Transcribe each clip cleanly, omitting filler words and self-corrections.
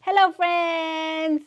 Hello, friends!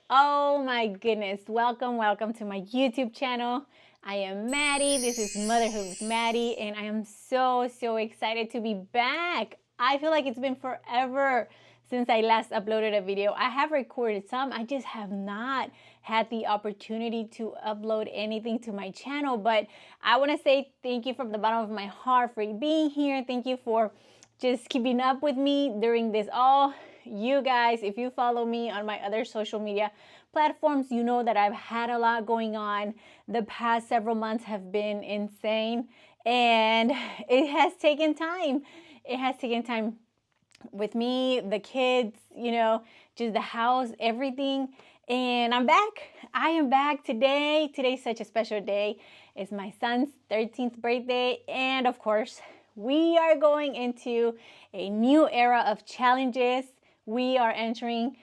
Oh my goodness, welcome to my YouTube channel. I am Maddie. This is Motherhood with Maddie, and I am so excited to be back. I feel like it's been forever since I last uploaded a video. I have recorded some, I just have not had the opportunity to upload anything to my channel. But I want to say thank you from the bottom of my heart for being here. Thank you for just keeping up with me during this all. You guys, if you follow me on my other social media platforms, you know that I've had a lot going on. The past several months have been insane, and it has taken time. It has taken time with me, the kids, just the house, everything. And I'm back. I am back today. Today's such a special day. It's my son's 13th birthday, and of course, we are going into a new era of challenges. We are entering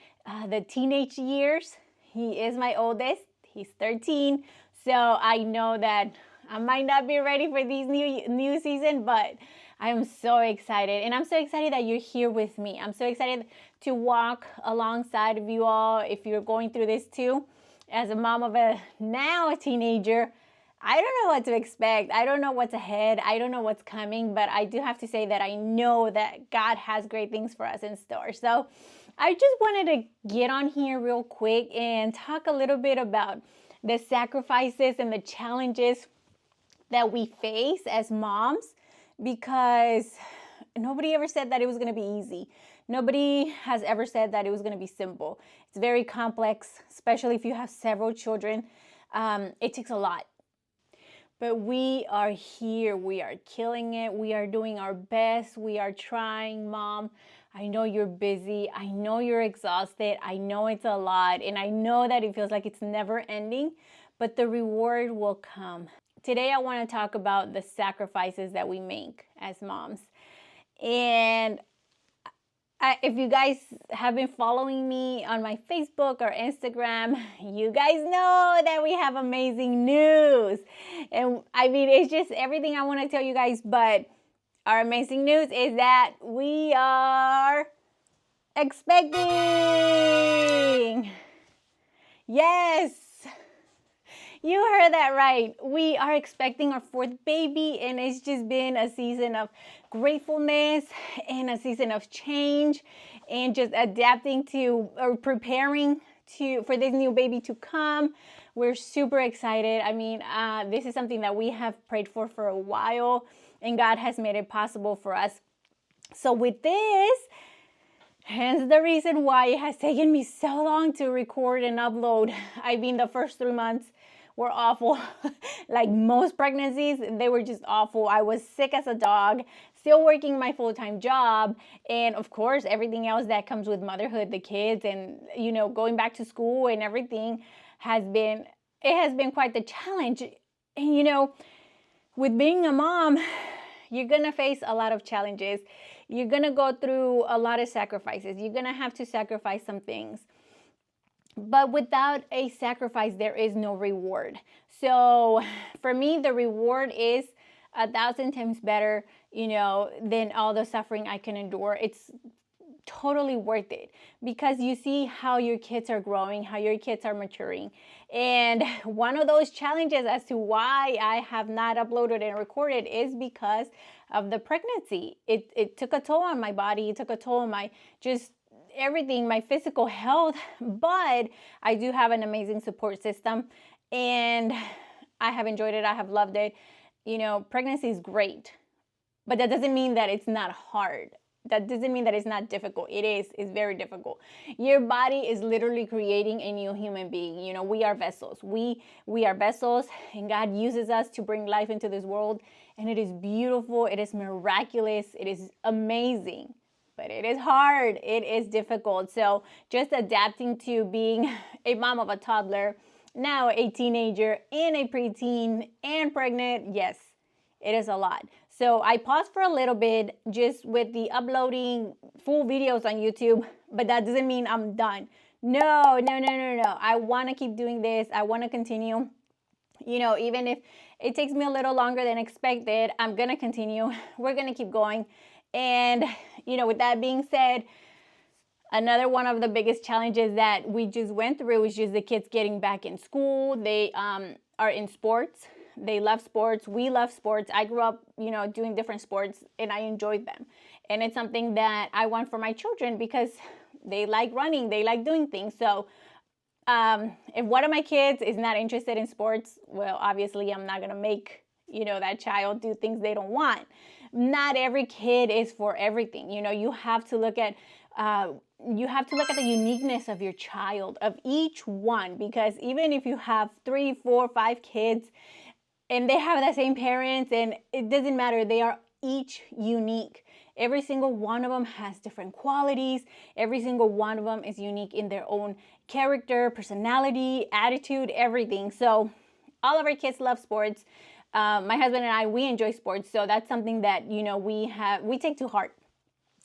the teenage years. He is my oldest. He's 13. So I know that I might not be ready for these new season, but I am so excited. And I'm so excited that you're here with me. I'm so excited to walk alongside of you all if you're going through this too. As a mom of a teenager, I don't know what to expect. I don't know what's ahead. I don't know what's coming, but I do have to say that I know that God has great things for us in store. So I just wanted to get on here real quick and talk a little bit about the sacrifices and the challenges that we face as moms, because nobody ever said that it was going to be easy. Nobody has ever said that it was going to be simple. It's very complex, especially if you have several children. It takes a lot. But we are here. We are killing it. We are doing our best. We are trying, Mom. I know you're busy. I know you're exhausted. I know it's a lot. And I know that it feels like it's never ending, but the reward will come. Today, I want to talk about the sacrifices that we make as moms. And if you guys have been following me on my Facebook or Instagram, you guys know that we have amazing news. And I mean, it's just everything I want to tell you guys, but our amazing news is that we are expecting. Yes. You heard that right. We are expecting our fourth baby, and it's just been a season of gratefulness and a season of change and just adapting to or preparing for this new baby to come. We're super excited. I mean, this is something that we have prayed for a while, and God has made it possible for us. So with this, hence the reason why it has taken me so long to record and upload. I mean, the first 3 months were awful. Like most pregnancies, they were just awful. I was sick as a dog, still working my full-time job, and of course everything else that comes with motherhood, the kids, and going back to school and everything has been quite the challenge. And with being a mom, you're gonna face a lot of challenges. You're gonna go through a lot of sacrifices. You're gonna have to sacrifice some things. But without a sacrifice, there is no reward. So for me, the reward is 1,000 times better, than all the suffering I can endure. It's totally worth it because you see how your kids are growing, how your kids are maturing. And one of those challenges as to why I have not uploaded and recorded is because of the pregnancy. It took a toll on my body. It took a toll on my just everything, my physical health, but I do have an amazing support system and I have enjoyed it. I have loved it. Pregnancy is great, but that doesn't mean that it's not hard. That doesn't mean that it's not difficult. It's very difficult. Your body is literally creating a new human being. We are vessels. We are vessels, and God uses us to bring life into this world, and it is beautiful. It is miraculous. It is amazing. But it is hard. It is difficult. So just adapting to being a mom of a toddler, now a teenager, and a preteen, and pregnant, yes, it is a lot. So I paused for a little bit just with the uploading full videos on YouTube, but that doesn't mean I'm done. No. I want to keep doing this. I want to continue. Even if it takes me a little longer than expected, I'm going to continue. We're going to keep going. And, with that being said, Another one of the biggest challenges that we just went through was just the kids getting back in school. They are in sports. They love sports. We love sports. I grew up, doing different sports, and I enjoyed them. And it's something that I want for my children because they like running. They like doing things. So if one of my kids is not interested in sports, well, obviously I'm not going to make, that child do things they don't want. Not every kid is for everything. You have to look at the uniqueness of your child, of each one, because even if you have 3, 4, 5 kids and they have the same parents, and it doesn't matter, they are each unique. Every single one of them has different qualities. Every single one of them is unique in their own character, personality, attitude, everything. So all of our kids love sports. My husband and I, we enjoy sports. So that's something that, we take to heart.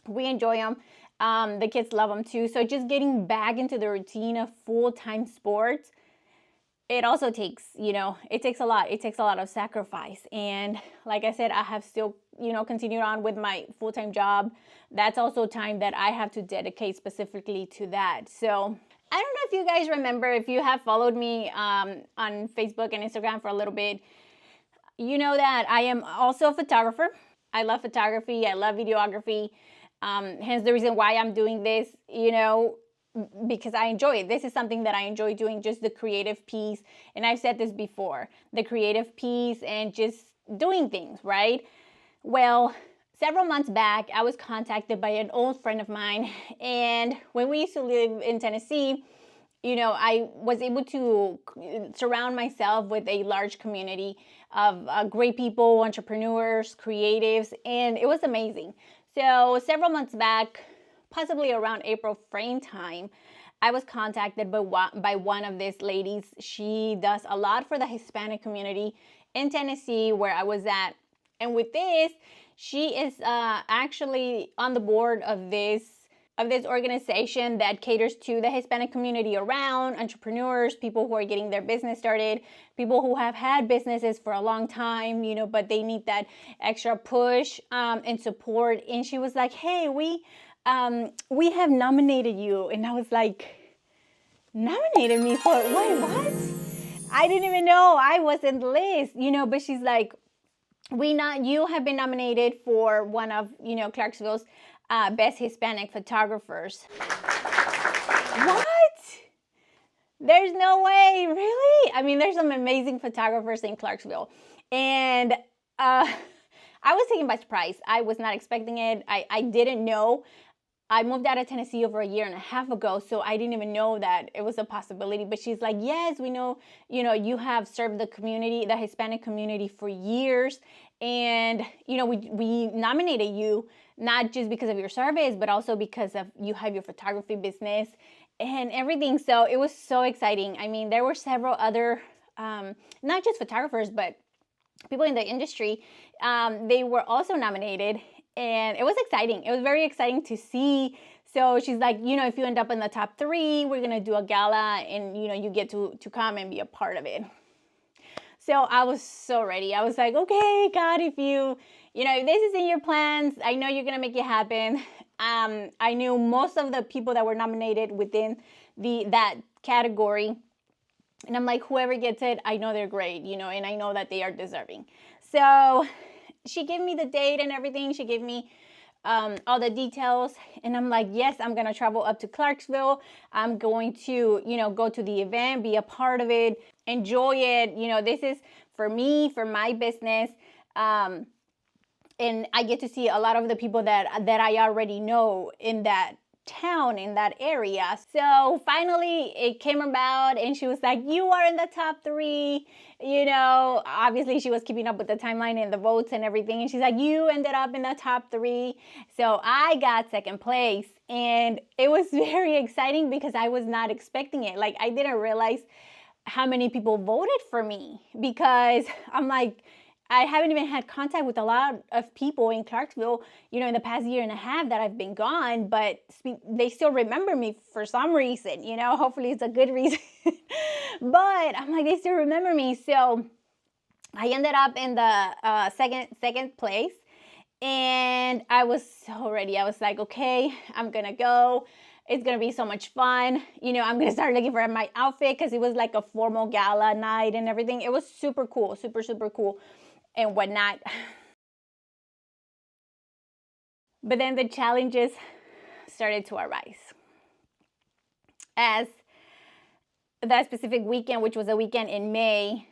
We enjoy them. The kids love them too. So just getting back into the routine of full-time sports, it also takes, it takes a lot. It takes a lot of sacrifice. And like I said, I have still, continued on with my full-time job. That's also time that I have to dedicate specifically to that. So I don't know if you guys remember, if you have followed me on Facebook and Instagram for a little bit, you know that I am also a photographer. I love photography. I love videography. Hence the reason why I'm doing this, because I enjoy it. This is something that I enjoy doing, just the creative piece. And I've said this before, the creative piece and just doing things, right? Well, several months back, I was contacted by an old friend of mine. And when we used to live in Tennessee, I was able to surround myself with a large community of great people, entrepreneurs, creatives, and it was amazing. So several months back, possibly around April frame time, I was contacted by one of these ladies. She does a lot for the Hispanic community in Tennessee where I was at. And with this, she is actually on the board of this organization that caters to the Hispanic community around, entrepreneurs, people who are getting their business started, people who have had businesses for a long time, but they need that extra push and support. And she was like, hey, we have nominated you. And I was like, nominated me for what? I didn't even know I was in the list, but she's like, you have been nominated for one of, Clarksville's best Hispanic photographers. What? There's no way, really? I mean, there's some amazing photographers in Clarksville. And I was taken by surprise. I was not expecting it. I didn't know. I moved out of Tennessee over a year and a half ago, so I didn't even know that it was a possibility. But she's like, yes, we know, you have served the community, the Hispanic community for years. And, we nominated you not just because of your service, but also because of you have your photography business and everything. So it was so exciting. I mean, there were several other, not just photographers, but people in the industry. They were also nominated. And it was exciting. It was very exciting to see. So she's like, if you end up in the top 3, we're going to do a gala and, you get to come and be a part of it. So I was so ready. I was like, okay, God, if if this is in your plans, I know you're going to make it happen. I knew most of the people that were nominated within that category. And I'm like, whoever gets it, I know they're great, and I know that they are deserving. So she gave me the date and everything. She gave me all the details. And I'm like, yes, I'm going to travel up to Clarksville. I'm going to, go to the event, be a part of it, enjoy it. This is for me, for my business. And I get to see a lot of the people that I already know in that town, in that area. So finally it came about and she was like, you are in the top 3. Obviously she was keeping up with the timeline and the votes and everything. And she's like, you ended up in the top 3. So I got second place. And it was very exciting because I was not expecting it. Like, I didn't realize how many people voted for me because I'm like, I haven't even had contact with a lot of people in Clarksville, in the past year and a half that I've been gone, but they still remember me for some reason, hopefully it's a good reason. But I'm like, they still remember me. So I ended up in the second place and I was so ready. I was like, okay, I'm going to go. It's going to be so much fun. You know, I'm going to start looking for my outfit because it was like a formal gala night and everything. It was super cool, super, super cool and whatnot. But then the challenges started to arise. As that specific weekend, which was a weekend in May,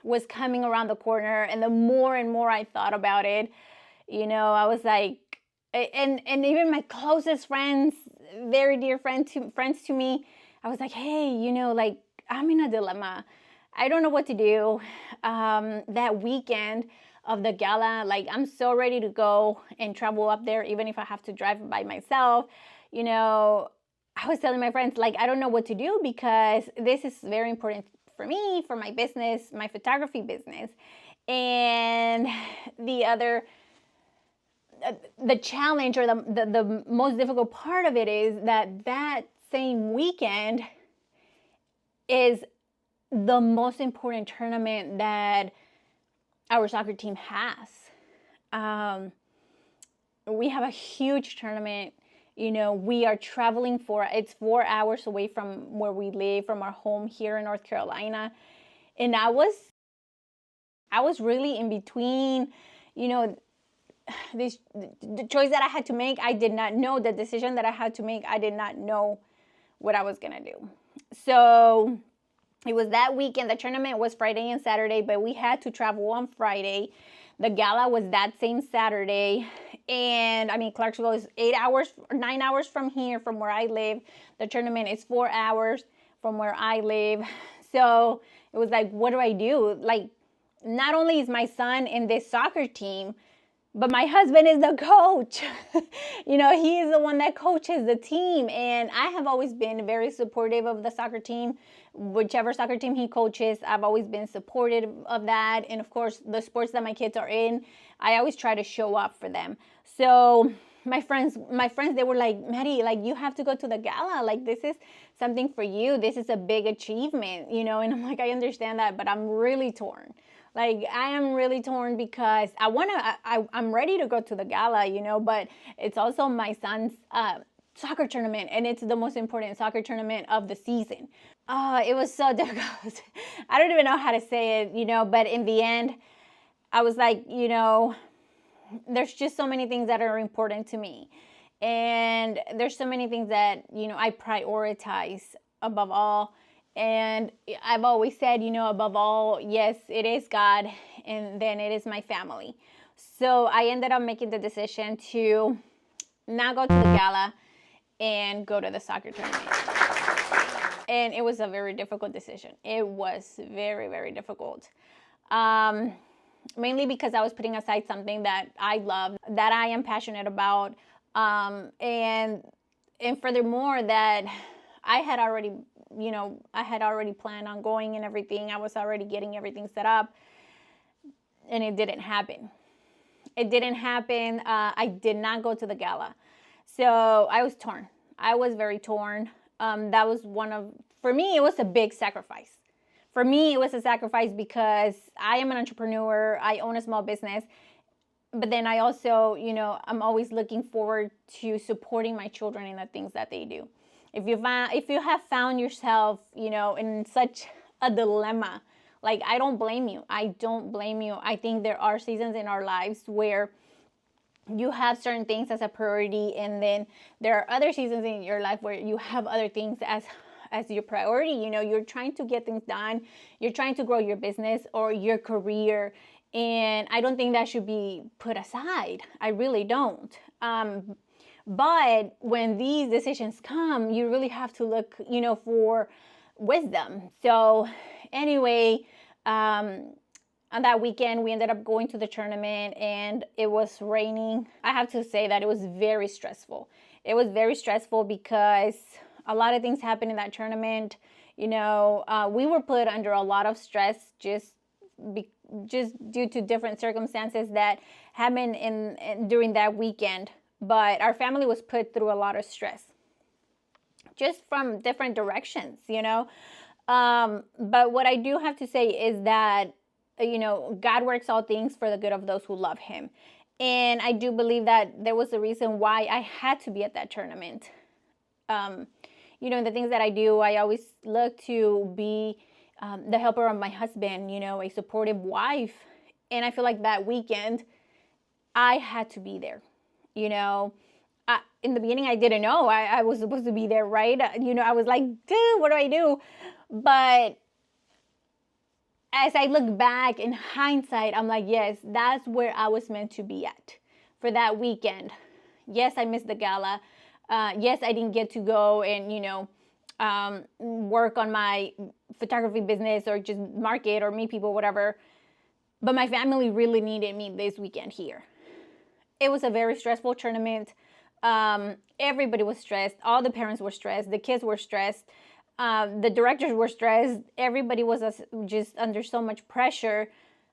was coming around the corner, and the more and more I thought about it, you know, I was like, and even my closest friends, very dear friends to me, I was like, hey, you know, like, I'm in a dilemma. I don't know what to do. That weekend of the gala, like, I'm so ready to go and travel up there, even if I have to drive by myself. You know, I was telling my friends, like, I don't know what to do because this is very important for me, for my business, my photography business. And the challenge, or the most difficult part of it, is that same weekend is the most important tournament that our soccer team has. We have a huge tournament. You know, we are traveling it's 4 hours away from where we live, from our home here in North Carolina. And I was really in between, you know, the choice that I had to make. I did not know the decision that I had to make. I did not know what I was going to do. So it was that weekend. The tournament was Friday and Saturday, but we had to travel on Friday. The gala was that same Saturday. And I mean, Clarksville is 9 hours from here, from where I live. The tournament is 4 hours from where I live. So it was like, what do I do? Like, not only is my son in this soccer team, but my husband is the coach. You know, he is the one that coaches the team. And I have always been very supportive of the soccer team. Whichever soccer team he coaches, I've always been supportive of that. And of course, the sports that my kids are in, I always try to show up for them. So my friends, they were like, Maddie, like, you have to go to the gala. Like, this is something for you. This is a big achievement, you know? And I'm like, I understand that, but I'm really torn. Like, I am really torn because I'm ready to go to the gala, you know, but it's also my son's soccer tournament, and it's the most important soccer tournament of the season. It was so difficult. I don't even know how to say it, you know, but in the end, I was like, you know, there's just so many things that are important to me. And there's so many things that, you know, I prioritize above all. And I've always said, you know, above all, yes, it is God, and then it is my family. So I ended up making the decision to not go to the gala and go to the soccer tournament. And it was a very difficult decision. It was very, very difficult. Mainly because I was putting aside something that I love, that I am passionate about. And furthermore, that I had already planned on going and everything. I was already getting everything set up, and it didn't happen. It didn't happen. I did not go to the gala. So I was torn. I was very torn. That was for me, it was a big sacrifice. For me, it was a sacrifice because I am an entrepreneur. I own a small business. But then I also, you know, I'm always looking forward to supporting my children in the things that they do. If you have found yourself, you know, in such a dilemma, like, I don't blame you. I don't blame you. I think there are seasons in our lives where you have certain things as a priority, and then there are other seasons in your life where you have other things as your priority. You know, you're trying to get things done. You're trying to grow your business or your career. And I don't think that should be put aside. I really don't. But when these decisions come, you really have to look, you know, for wisdom. So anyway, on that weekend, we ended up going to the tournament, and it was raining. I have to say that it was very stressful. It was very stressful because a lot of things happened in that tournament. You know, we were put under a lot of stress just due to different circumstances that happened during that weekend. But our family was put through a lot of stress, just from different directions, you know. But what I do have to say is that, you know, God works all things for the good of those who love him. And I do believe that there was a reason why I had to be at that tournament. You know, the things that I do, I always look to be the helper of my husband, you know, a supportive wife. And I feel like that weekend, I had to be there. You know, in the beginning, I didn't know I was supposed to be there, right? You know, I was like, dude, what do I do? But as I look back in hindsight, I'm like, yes, that's where I was meant to be at for that weekend. Yes, I missed the gala. Yes, I didn't get to go and, you know, work on my photography business or just market or meet people, whatever. But my family really needed me this weekend here. It was a very stressful tournament. Everybody was stressed. All the parents were stressed. The kids were stressed. The directors were stressed. Everybody was just under so much pressure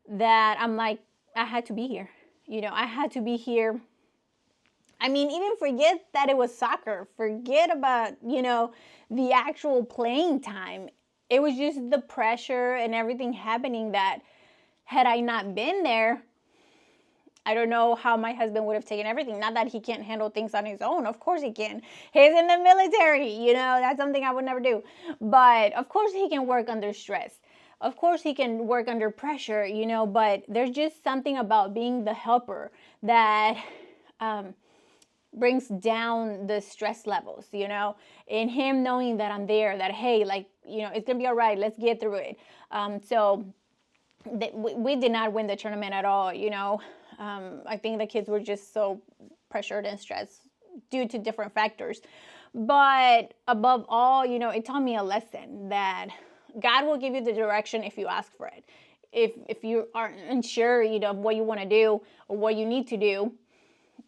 that I'm like, I had to be here. You know, I had to be here. I mean, even forget that it was soccer. Forget about, you know, the actual playing time. It was just the pressure and everything happening that had I not been there, I don't know how my husband would have taken everything. Not that he can't handle things on his own. Of course he can. He's in the military. You know, that's something I would never do. But of course he can work under stress. Of course he can work under pressure, you know, but there's just something about being the helper that brings down the stress levels, you know, and him knowing that I'm there, that, hey, like, you know, it's going to be all right. Let's get through it. So we did not win the tournament at all, you know. I think the kids were just so pressured and stressed due to different factors. But above all, you know, it taught me a lesson that God will give you the direction if you ask for it. If you aren't unsure, you know, of what you want to do or what you need to do,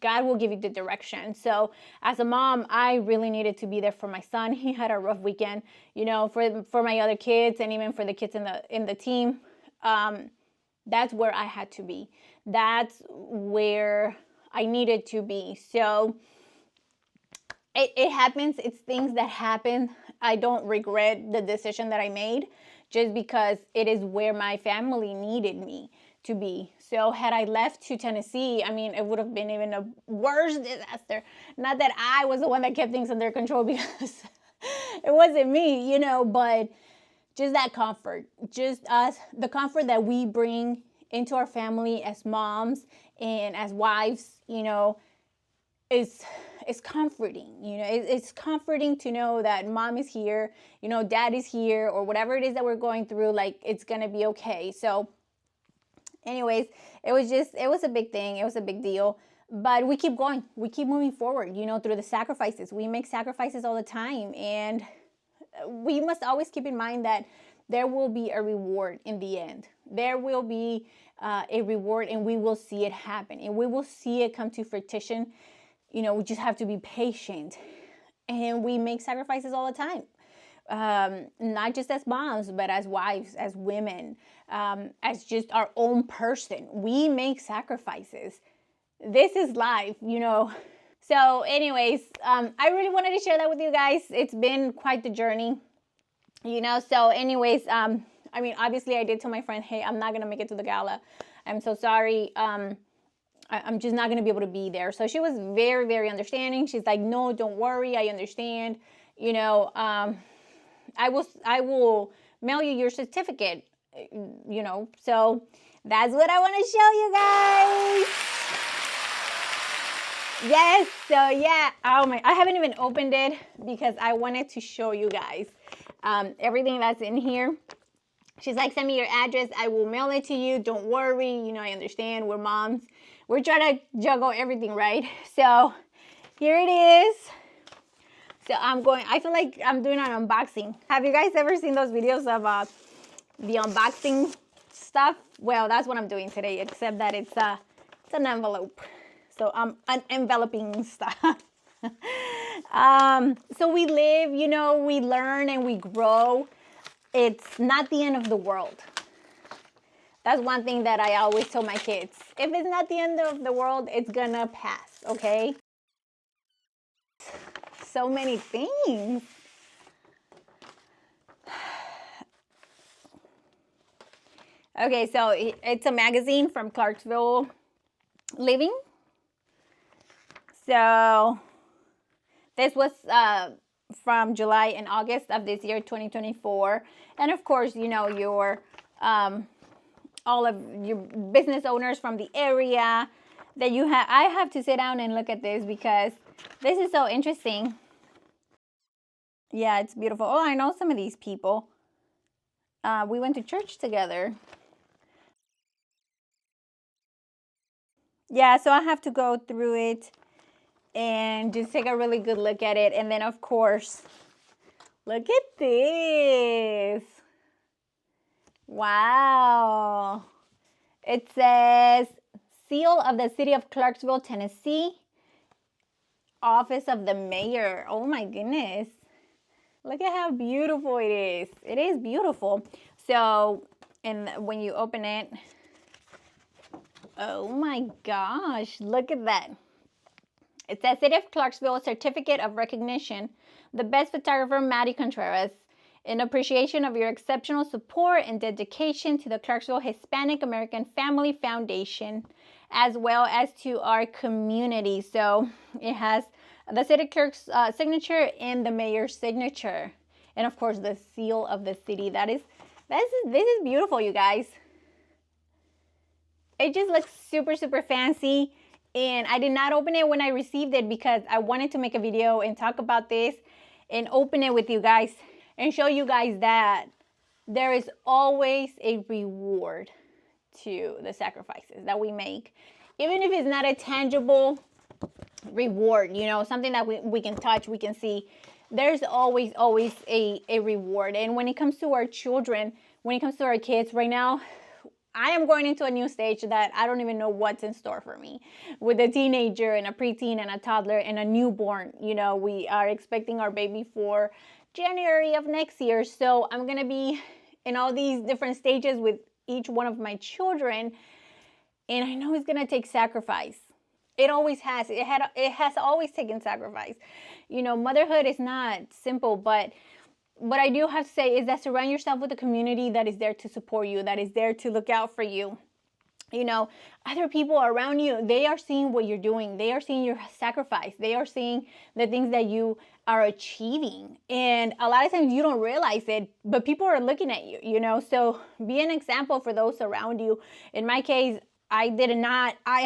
God will give you the direction. So as a mom, I really needed to be there for my son. He had a rough weekend, you know, for my other kids and even for the kids in the team. That's where I had to be. That's where I needed to be. So it happens. It's things that happen. I don't regret the decision that I made just because it is where my family needed me to be. So had I left to Tennessee, I mean, it would have been even a worse disaster. Not that I was the one that kept things under control, because it wasn't me, you know, but just that comfort, just us, the comfort that we bring into our family as moms and as wives, you know, is comforting. You know, it's comforting to know that mom is here, you know, dad is here, or whatever it is that we're going through, like, it's gonna be okay. So anyways, it was a big thing. It was a big deal. But we keep going. We keep moving forward, you know, through the sacrifices. We make sacrifices all the time. And we must always keep in mind that there will be a reward in the end. There will be a reward, and we will see it happen. And we will see it come to fruition. You know, we just have to be patient. And we make sacrifices all the time. Not just as moms, but as wives, as women, as just our own person. We make sacrifices. This is life, you know. So anyways, I really wanted to share that with you guys. It's been quite the journey, you know. So anyways, I mean, obviously I did tell my friend, hey, I'm not going to make it to the gala. I'm so sorry. I'm just not going to be able to be there. So she was very, very understanding. She's like, no, don't worry. I understand. You know, I will mail you your certificate, you know. So that's what I want to show you guys. Yes, so yeah, oh my, I haven't even opened it because I wanted to show you guys everything that's in here. She's like, send me your address, I will mail it to you, don't worry, you know, I understand, we're moms. We're trying to juggle everything, right? So here it is. So I feel like I'm doing an unboxing. Have you guys ever seen those videos of the unboxing stuff? Well, that's what I'm doing today, except that it's an envelope. So I'm enveloping stuff. So we live, you know, we learn and we grow. It's not the end of the world. That's one thing that I always tell my kids. If it's not the end of the world, it's gonna pass, okay? So many things. Okay, so it's a magazine from Clarksville Living. So this was from July and August of this year, 2024. And of course, you know, your all of your business owners from the area that you have. I have to sit down and look at this because this is so interesting. Yeah, it's beautiful. Oh, I know some of these people. We went to church together. Yeah, so I have to go through it and just take a really good look at it. And then, of course, look at this. Wow. It says, Seal of the City of Clarksville, Tennessee, Office of the Mayor. Oh my goodness. Look at how beautiful it is. It is beautiful. So, and when you open it, oh my gosh, look at that. It says City of Clarksville Certificate of Recognition. The best photographer, Maddie Contreras. In appreciation of your exceptional support and dedication to the Clarksville Hispanic American Family Foundation, as well as to our community. So it has the city clerk's signature and the mayor's signature. And of course, the seal of the city. This is beautiful, you guys. It just looks super, super fancy. And I did not open it when I received it because I wanted to make a video and talk about this and open it with you guys and show you guys that there is always a reward to the sacrifices that we make. Even if it's not a tangible reward, you know, something that we can touch, we can see, there's always a reward. And when it comes to our children, when it comes to our kids, right now, I am going into a new stage that I don't even know what's in store for me. With a teenager and a preteen and a toddler and a newborn, you know, we are expecting our baby for January of next year. So I'm going to be in all these different stages with each one of my children. And I know it's going to take sacrifice. It always has. It has always taken sacrifice. You know, motherhood is not simple, but what I do have to say is that surround yourself with a community that is there to support you, that is there to look out for you. You know, other people around you, they are seeing what you're doing. They are seeing your sacrifice. They are seeing the things that you are achieving. And a lot of times you don't realize it, but people are looking at you, you know. So be an example for those around you. In my case, I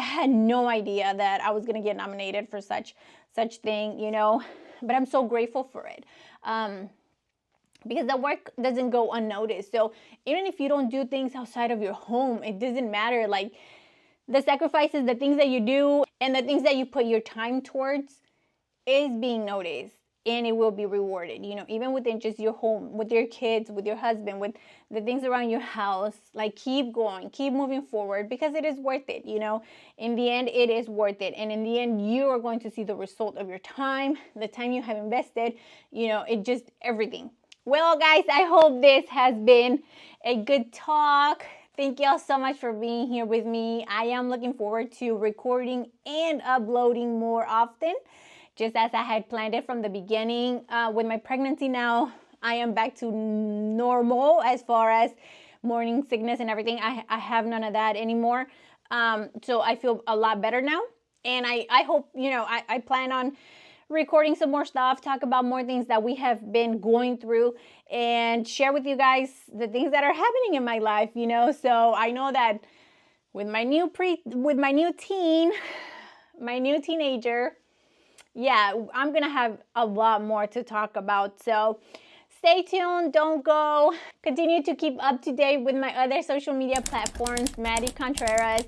had no idea that I was going to get nominated for such thing, you know, but I'm so grateful for it. Because the work doesn't go unnoticed. So even if you don't do things outside of your home, it doesn't matter. Like the sacrifices, the things that you do and the things that you put your time towards is being noticed, and it will be rewarded, you know, even within just your home, with your kids, with your husband, with the things around your house. Like keep going, keep moving forward, because it is worth it, you know. In the end, it is worth it. And in the end, you are going to see the result of your time, the time you have invested, you know, it just everything. Well, guys, I hope this has been a good talk. Thank y'all so much for being here with me. I am looking forward to recording and uploading more often, just as I had planned it from the beginning. With my pregnancy now, I am back to normal as far as morning sickness and everything. I have none of that anymore. So I feel a lot better now. And I hope, you know, I plan on recording some more stuff, talk about more things that we have been going through, and share with you guys the things that are happening in my life, you know. So I know that with my new teenager, yeah, I'm gonna have a lot more to talk about. So stay tuned, don't go. Continue to keep up to date with my other social media platforms, Maddie Contreras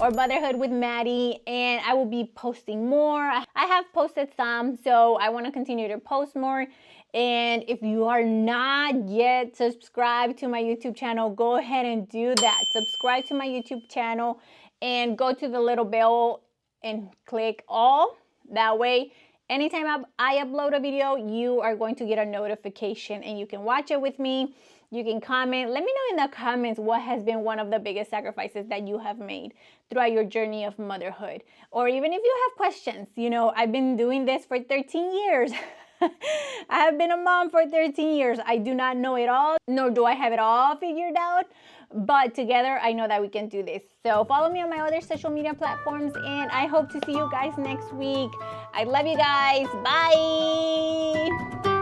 or Motherhood with Maddie, and I will be posting more. I have posted some, so I want to continue to post more. And if you are not yet subscribed to my YouTube channel, go ahead and do that. Subscribe to my YouTube channel and go to the little bell and click all. That way, anytime I upload a video, you are going to get a notification and you can watch it with me. You can comment. Let me know in the comments what has been one of the biggest sacrifices that you have made throughout your journey of motherhood. Or even if you have questions, you know, I've been doing this for 13 years. I have been a mom for 13 years. I do not know it all, nor do I have it all figured out. But together, I know that we can do this. So follow me on my other social media platforms, and I hope to see you guys next week. I love you guys. Bye.